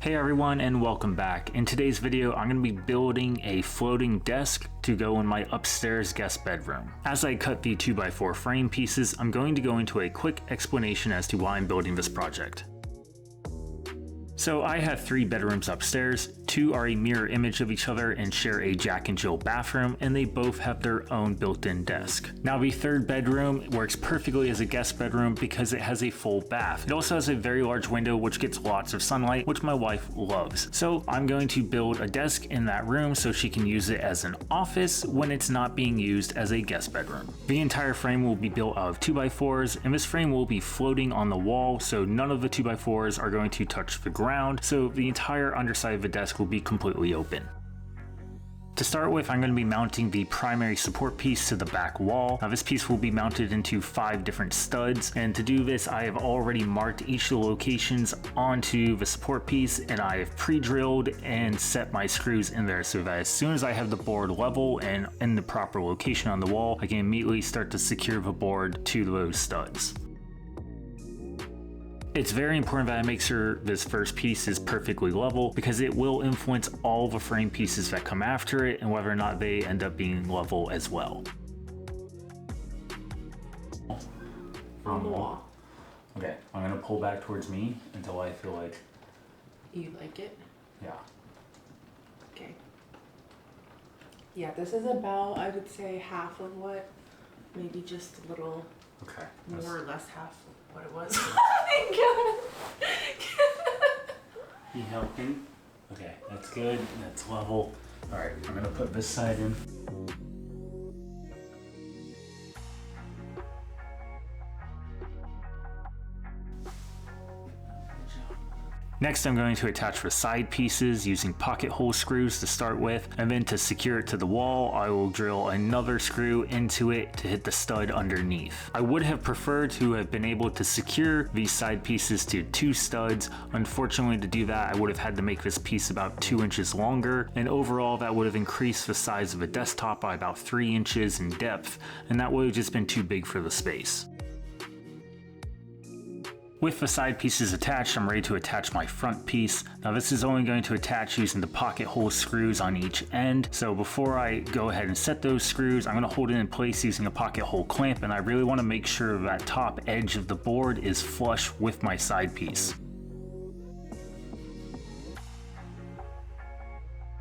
Hey everyone, and welcome back. In today's video, I'm going to be building a floating desk to go in my upstairs guest bedroom. As I cut the 2x4 frame pieces, I'm going to go into a quick explanation as to why I'm building this project. So I have 3 bedrooms upstairs. 2 are a mirror image of each other and share a Jack and Jill bathroom, and they both have their own built-in desk. Now the 3rd bedroom works perfectly as a guest bedroom because it has a full bath. It also has a very large window which gets lots of sunlight, which my wife loves. So I'm going to build a desk in that room so she can use it as an office when it's not being used as a guest bedroom. The entire frame will be built out of 2x4s, and this frame will be floating on the wall, so none of the 2x4s are going to touch the ground, so the entire underside of the desk will be completely open. To start with, I'm going to be mounting the primary support piece to the back wall. Now this piece will be mounted into 5 different studs, and to do this I have already marked each of the locations onto the support piece, and I have pre-drilled and set my screws in there so that as soon as I have the board level and in the proper location on the wall, I can immediately start to secure the board to those studs. It's very important that I make sure this first piece is perfectly level because it will influence all the frame pieces that come after it and whether or not they end up being level as well. From the wall. Okay, I'm gonna pull back towards me until I feel like... You like it? Yeah. Okay. Yeah, this is about, I would say, half of what, maybe just a little more or less half of what it was. You helping? Okay, that's good. That's level. All right, I'm gonna put this side in. Next, I'm going to attach the side pieces using pocket hole screws to start with, and then to secure it to the wall, I will drill another screw into it to hit the stud underneath. I would have preferred to have been able to secure these side pieces to 2 studs. Unfortunately, to do that, I would have had to make this piece about 2 inches longer, and overall that would have increased the size of the desktop by about 3 inches in depth, and that would have just been too big for the space. With the side pieces attached, I'm ready to attach my front piece. Now this is only going to attach using the pocket hole screws on each end. So before I go ahead and set those screws, I'm going to hold it in place using a pocket hole clamp, and I really want to make sure that top edge of the board is flush with my side piece.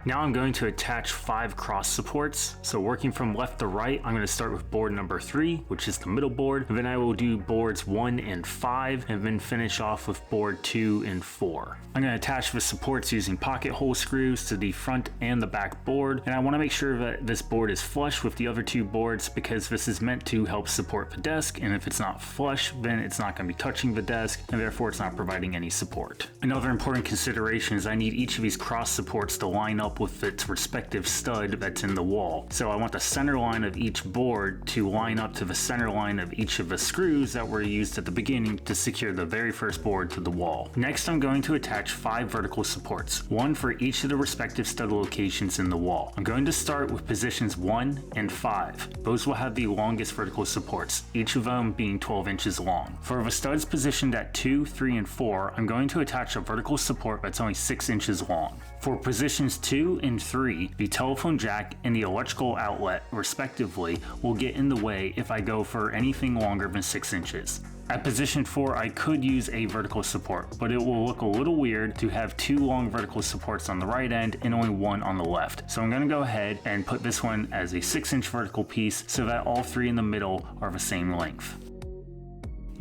Now I'm going to attach 5 cross supports. So working from left to right, I'm going to start with board number 3, which is the middle board. And then I will do boards 1 and 5, and then finish off with board 2 and 4. I'm going to attach the supports using pocket hole screws to the front and the back board. And I want to make sure that this board is flush with the other 2 boards because this is meant to help support the desk. And if it's not flush, then it's not going to be touching the desk, and therefore it's not providing any support. Another important consideration is I need each of these cross supports to line up with its respective stud that's in the wall. So I want the center line of each board to line up to the center line of each of the screws that were used at the beginning to secure the very first board to the wall. Next, I'm going to attach 5 vertical supports, 1 for each of the respective stud locations in the wall. I'm going to start with positions 1 and 5. Those will have the longest vertical supports, each of them being 12 inches long. For the studs positioned at 2, 3, and 4, I'm going to attach a vertical support that's only 6 inches long. For positions 2 and 3, the telephone jack and the electrical outlet, respectively, will get in the way if I go for anything longer than 6 inches. At position 4, I could use a vertical support, but it will look a little weird to have 2 long vertical supports on the right end and only 1 on the left. So I'm going to go ahead and put this one as a 6-inch vertical piece so that all 3 in the middle are the same length.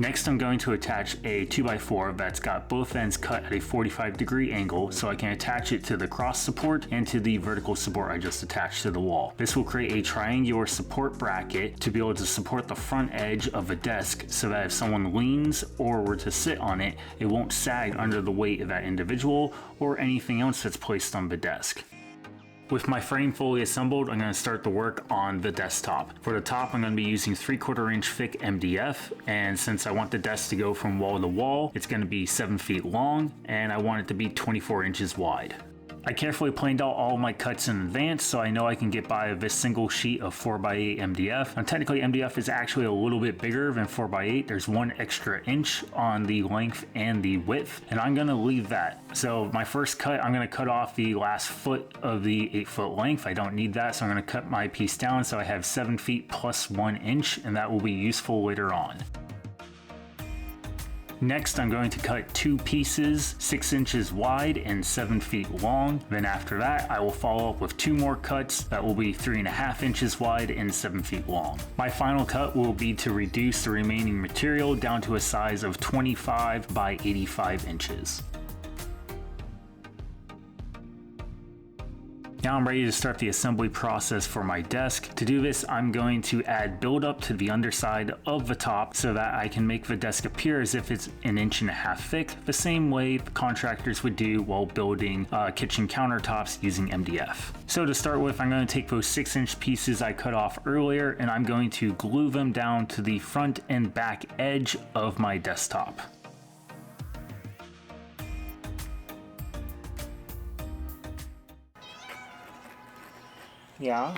Next, I'm going to attach a 2x4 that's got both ends cut at a 45-degree angle so I can attach it to the cross support and to the vertical support I just attached to the wall. This will create a triangular support bracket to be able to support the front edge of a desk so that if someone leans or were to sit on it, it won't sag under the weight of that individual or anything else that's placed on the desk. With my frame fully assembled, I'm going to start the work on the desktop. For the top, I'm going to be using 3/4 inch thick MDF, and since I want the desk to go from wall to wall, it's going to be 7 feet long, and I want it to be 24 inches wide. I carefully planned out all my cuts in advance so I know I can get by with this single sheet of 4x8 MDF. Now technically MDF is actually a little bit bigger than 4x8. There's 1 extra inch on the length and the width, and I'm gonna leave that. So my first cut, I'm gonna cut off the last foot of the 8-foot length. I don't need that, so I'm gonna cut my piece down so I have 7 feet plus 1 inch, and that will be useful later on. Next, I'm going to cut 2 pieces 6 inches wide and 7 feet long. Then after that, I will follow up with 2 more cuts that will be 3.5 inches wide and 7 feet long. My final cut will be to reduce the remaining material down to a size of 25 by 85 inches. Now I'm ready to start the assembly process for my desk. To do this, I'm going to add buildup to the underside of the top so that I can make the desk appear as if it's 1.5 inches thick, the same way the contractors would do while building kitchen countertops using MDF. So to start with, I'm going to take those 6-inch pieces I cut off earlier and I'm going to glue them down to the front and back edge of my desktop. Yeah.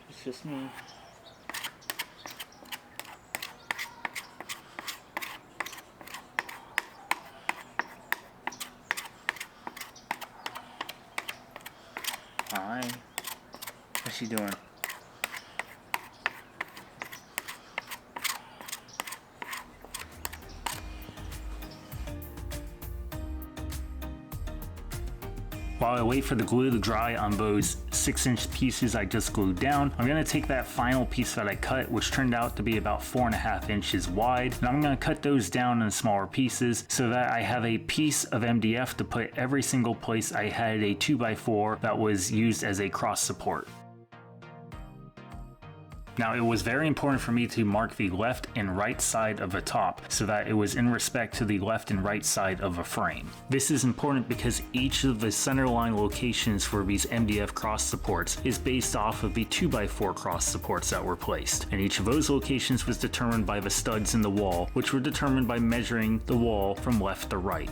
It's just me. Hi. What's she doing? While I wait for the glue to dry on those 6-inch pieces I just glued down, I'm going to take that final piece that I cut, which turned out to be about 4.5 inches wide, and I'm going to cut those down in smaller pieces so that I have a piece of MDF to put every single place I had a 2x4 that was used as a cross support. Now it was very important for me to mark the left and right side of the top so that it was in respect to the left and right side of a frame. This is important because each of the centerline locations for these MDF cross supports is based off of the 2x4 cross supports that were placed, and each of those locations was determined by the studs in the wall, which were determined by measuring the wall from left to right.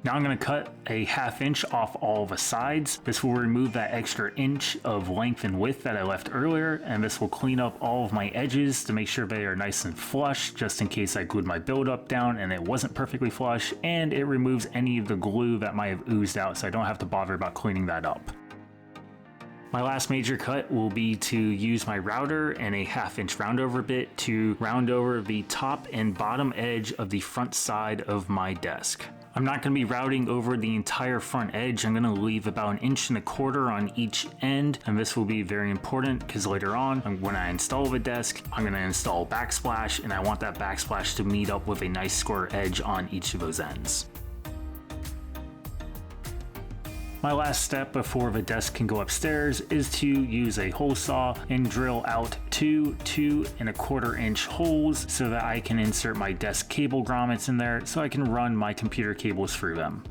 Now I'm going to cut a 1/2 inch off all the sides. This will remove that extra inch of length and width that I left earlier, and this will clean up all of my edges to make sure they are nice and flush, just in case I glued my buildup down and it wasn't perfectly flush, and it removes any of the glue that might have oozed out so I don't have to bother about cleaning that up. My last major cut will be to use my router and a 1/2 inch roundover bit to round over the top and bottom edge of the front side of my desk. I'm not going to be routing over the entire front edge. I'm going to leave about 1.25 inches on each end, and this will be very important because later on when I install the desk, I'm going to install backsplash, and I want that backsplash to meet up with a nice square edge on each of those ends. My last step before the desk can go upstairs is to use a hole saw and drill out 2 2¼ inch holes so that I can insert my desk cable grommets in there so I can run my computer cables through them.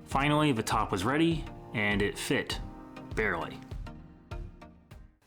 Finally, the top was ready and it fit, barely.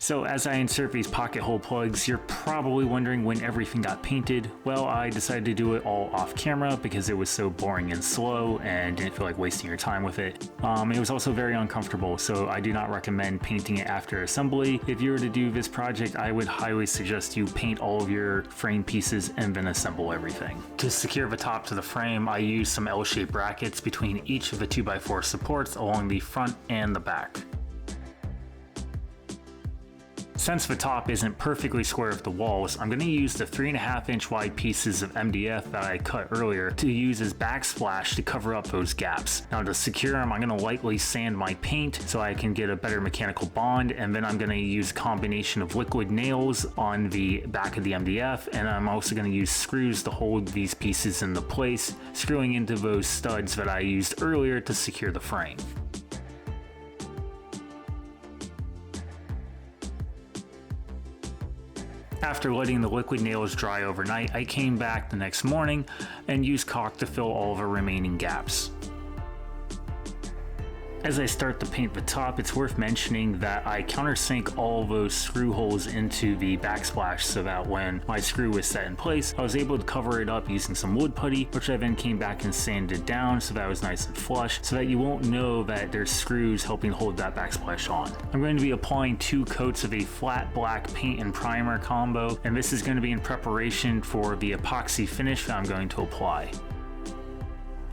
So as I insert these pocket hole plugs, you're probably wondering when everything got painted. Well, I decided to do it all off camera because it was so boring and slow and didn't feel like wasting your time with it. It was also very uncomfortable, so I do not recommend painting it after assembly. If you were to do this project, I would highly suggest you paint all of your frame pieces and then assemble everything. To secure the top to the frame, I used some L-shaped brackets between each of the 2x4 supports along the front and the back. Since the top isn't perfectly square with the walls, I'm going to use the 3.5 inch wide pieces of MDF that I cut earlier to use as backsplash to cover up those gaps. Now to secure them, I'm going to lightly sand my paint so I can get a better mechanical bond, and then I'm going to use a combination of liquid nails on the back of the MDF, and I'm also going to use screws to hold these pieces into place, screwing into those studs that I used earlier to secure the frame. After letting the liquid nails dry overnight, I came back the next morning and used caulk to fill all the remaining gaps. As I start to paint the top, it's worth mentioning that I countersink all those screw holes into the backsplash so that when my screw was set in place, I was able to cover it up using some wood putty, which I then came back and sanded down so that it was nice and flush, so that you won't know that there's screws helping hold that backsplash on. I'm going to be applying 2 coats of a flat black paint and primer combo, and this is going to be in preparation for the epoxy finish that I'm going to apply.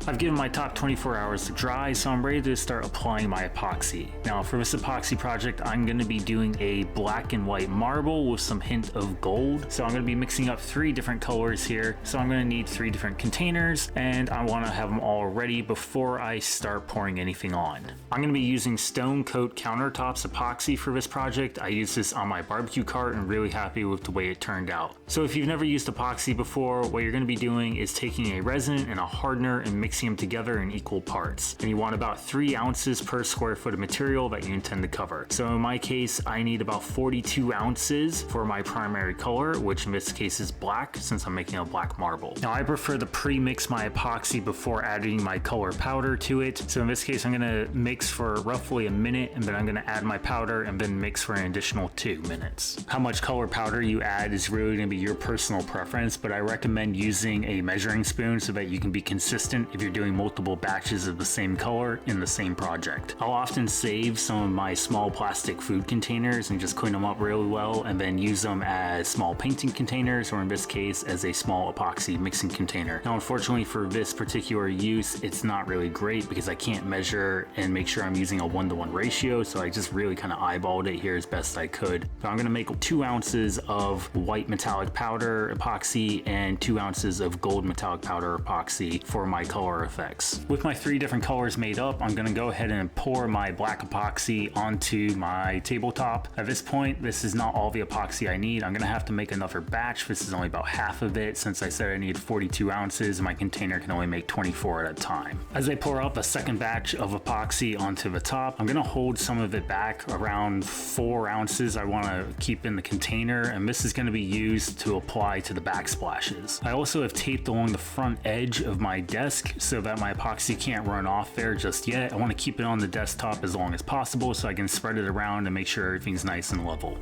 I've given my top 24 hours to dry, so I'm ready to start applying my epoxy. Now for this epoxy project, I'm going to be doing a black and white marble with some hint of gold. So I'm going to be mixing up 3 different colors here. So I'm going to need 3 different containers, and I want to have them all ready before I start pouring anything on. I'm going to be using Stone Coat Countertops epoxy for this project. I used this on my barbecue cart and really happy with the way it turned out. So if you've never used epoxy before, what you're going to be doing is taking a resin and a hardener and mixing them together in equal parts. And you want about 3 ounces per square foot of material that you intend to cover. So in my case, I need about 42 ounces for my primary color, which in this case is black, since I'm making a black marble. Now I prefer to pre-mix my epoxy before adding my color powder to it. So in this case, I'm gonna mix for roughly a minute, and then I'm gonna add my powder and then mix for an additional 2 minutes. How much color powder you add is really gonna be your personal preference, but I recommend using a measuring spoon so that you can be consistent if you're doing multiple batches of the same color in the same project. I'll often save some of my small plastic food containers and just clean them up really well, and then use them as small painting containers, or in this case as a small epoxy mixing container. Now unfortunately for this particular use, it's not really great because I can't measure and make sure I'm using a 1-to-1 ratio, so I just really kind of eyeballed it here as best I could. So I'm going to make 2 ounces of white metallic powder epoxy and 2 ounces of gold metallic powder epoxy for my color effects. With my 3 different colors made up, I'm going to go ahead and pour my black epoxy onto my tabletop. At this point, this is not all the epoxy I need. I'm going to have to make another batch. This is only about half of it, since I said I need 42 ounces and my container can only make 24 at a time. As I pour out the second batch of epoxy onto the top, I'm going to hold some of it back, around 4 ounces I want to keep in the container, and this is going to be used to apply to the backsplashes. I also have taped along the front edge of my desk so that my epoxy can't run off there just yet. I want to keep it on the desktop as long as possible so I can spread it around and make sure everything's nice and level.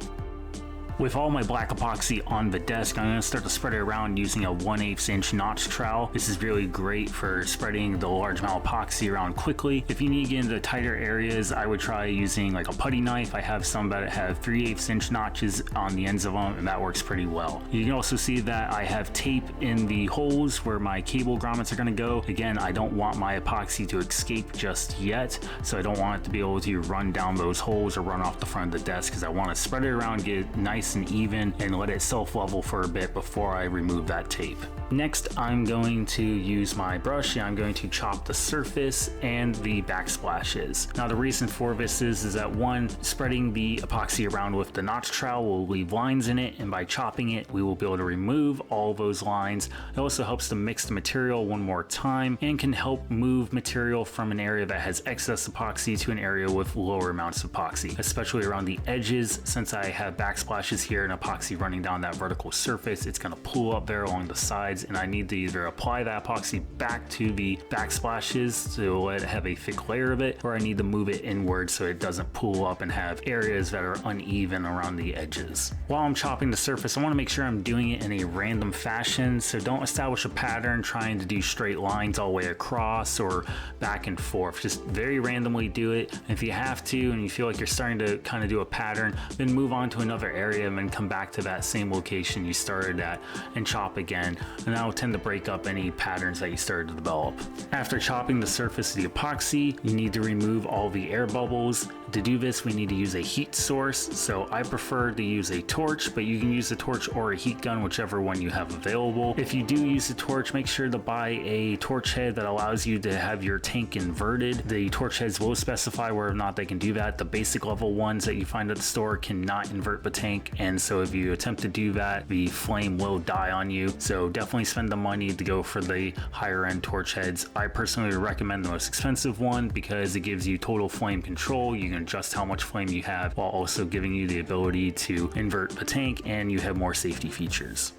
With all my black epoxy on the desk, I'm going to start to spread it around using a 1/8 inch notch trowel. This is really great for spreading the large amount of epoxy around quickly. If you need to get into tighter areas, I would try using like a putty knife. I have some that have 3/8 inch notches on the ends of them, and that works pretty well. You can also see that I have tape in the holes where my cable grommets are going to go. Again, I don't want my epoxy to escape just yet, so I don't want it to be able to run down those holes or run off the front of the desk, because I want to spread it around, get it nice and even, and let it self-level for a bit before I remove that tape. Next, I'm going to use my brush and I'm going to chop the surface and the backsplashes. Now the reason for this is that one, spreading the epoxy around with the notch trowel will leave lines in it, and by chopping it, we will be able to remove all those lines. It also helps to mix the material one more time and can help move material from an area that has excess epoxy to an area with lower amounts of epoxy, especially around the edges. Since I have backsplashes here and epoxy running down that vertical surface, it's going to pull up there along the sides, and I need to either apply that epoxy back to the backsplashes to let it have a thick layer of it, or I need to move it inward so it doesn't pull up and have areas that are uneven around the edges. While I'm chopping the surface, I want to make sure I'm doing it in a random fashion, so don't establish a pattern trying to do straight lines all the way across or back and forth. Just very randomly do it. And if you have to and you feel like you're starting to kind of do a pattern, then move on to another area and then come back to that same location you started at and chop again, and that will tend to break up any patterns that you started to develop. After chopping the surface of the epoxy, you need to remove all the air bubbles. To do this, we need to use a heat source, so I prefer to use a torch, but you can use a torch or a heat gun, whichever one you have available. If you do use a torch, make sure to buy a torch head that allows you to have your tank inverted. The torch heads will specify whether or not they can do that. The basic level ones that you find at the store cannot invert the tank, and so if you attempt to do that, the flame will die on you. So definitely spend the money to go for the higher end torch heads. I personally recommend the most expensive one because it gives you total flame control. You can adjust how much flame you have while also giving you the ability to invert the tank, and you have more safety features.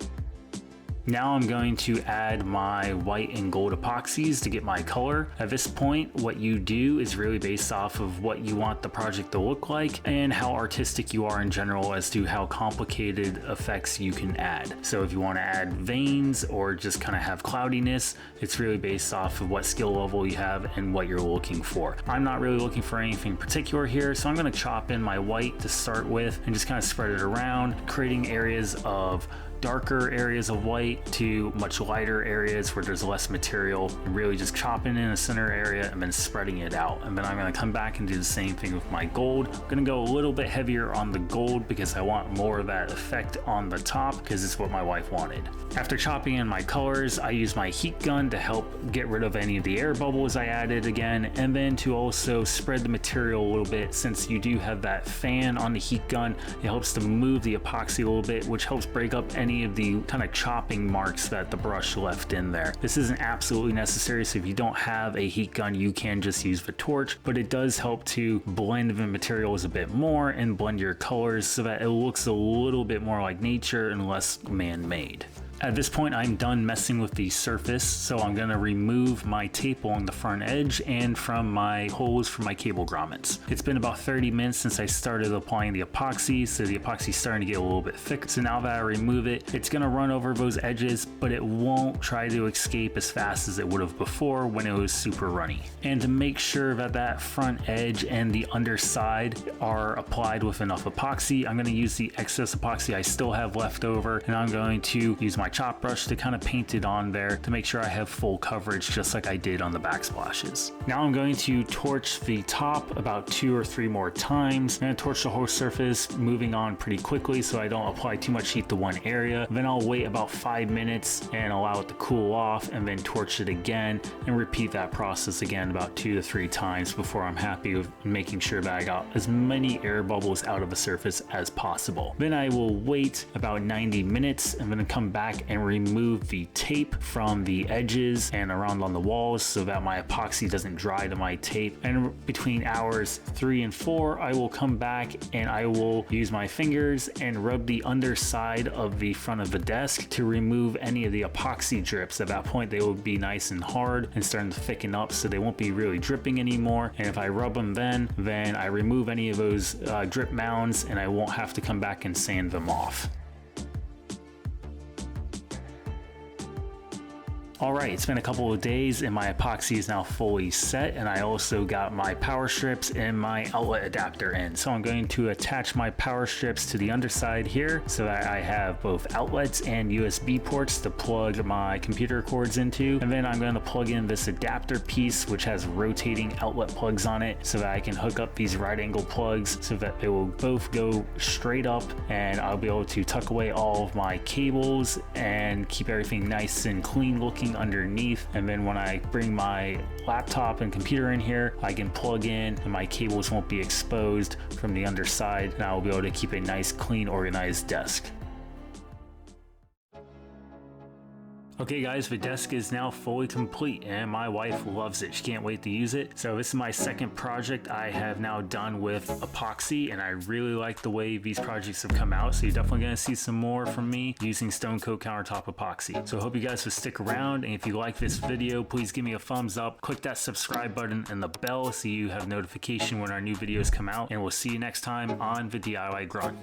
Now I'm going to add my white and gold epoxies to get my color. At this point, what you do is really based off of what you want the project to look like and how artistic you are in general as to how complicated effects you can add. So if you want to add veins or just kind of have cloudiness, it's really based off of what skill level you have and what you're looking for. I'm not really looking for anything particular here, so I'm going to chop in my white to start with and just kind of spread it around, creating areas of darker areas of white to much lighter areas where there's less material, and really just chopping in a center area and then spreading it out. And then I'm going to come back and do the same thing with my gold. I'm going to go a little bit heavier on the gold because I want more of that effect on the top because it's what my wife wanted. After chopping in my colors, I use my heat gun to help get rid of any of the air bubbles I added again, and then to also spread the material a little bit. Since you do have that fan on the heat gun, it helps to move the epoxy a little bit, which helps break up any of the kind of chopping marks that the brush left in there. This isn't absolutely necessary, so if you don't have a heat gun, you can just use the torch, but it does help to blend the materials a bit more and blend your colors so that it looks a little bit more like nature and less man-made. At this point, I'm done messing with the surface, so I'm going to remove my tape along the front edge and from my holes for my cable grommets. It's been about 30 minutes since I started applying the epoxy, so the epoxy is starting to get a little bit thick. So now that I remove it, it's going to run over those edges, but it won't try to escape as fast as it would have before when it was super runny. And to make sure that that front edge and the underside are applied with enough epoxy, I'm going to use the excess epoxy I still have left over, and I'm going to use my chop brush to kind of paint it on there to make sure I have full coverage just like I did on the backsplashes. Now I'm going to torch the top about 2 or 3 more times. I'm going to torch the whole surface, moving on pretty quickly so I don't apply too much heat to one area. Then I'll wait about 5 minutes and allow it to cool off, and then torch it again and repeat that process again about 2 to 3 times before I'm happy with making sure that I got as many air bubbles out of the surface as possible. Then I will wait about 90 minutes and then come back and remove the tape from the edges and around on the walls so that my epoxy doesn't dry to my tape. And between hours 3 and 4, I will come back and I will use my fingers and rub the underside of the front of the desk to remove any of the epoxy drips. At that point, they will be nice and hard and starting to thicken up, so they won't be really dripping anymore. And if I rub them then I remove any of those drip mounds and I won't have to come back and sand them off. Alright, it's been a couple of days and my epoxy is now fully set, and I also got my power strips and my outlet adapter in. So I'm going to attach my power strips to the underside here so that I have both outlets and USB ports to plug my computer cords into. And then I'm going to plug in this adapter piece which has rotating outlet plugs on it so that I can hook up these right angle plugs so that they will both go straight up, and I'll be able to tuck away all of my cables and keep everything nice and clean looking underneath. And then when I bring my laptop and computer in here, I can plug in and my cables won't be exposed from the underside, and I will be able to keep a nice, clean, organized desk. Okay guys, the desk is now fully complete and my wife loves it. She can't wait to use it. So this is my second project I have now done with epoxy, and I really like the way these projects have come out. So you're definitely going to see some more from me using Stone Coat countertop epoxy. So I hope you guys will stick around, and if you like this video, please give me a thumbs up, click that subscribe button and the bell so you have notification when our new videos come out, and we'll see you next time on the DIY Grunt.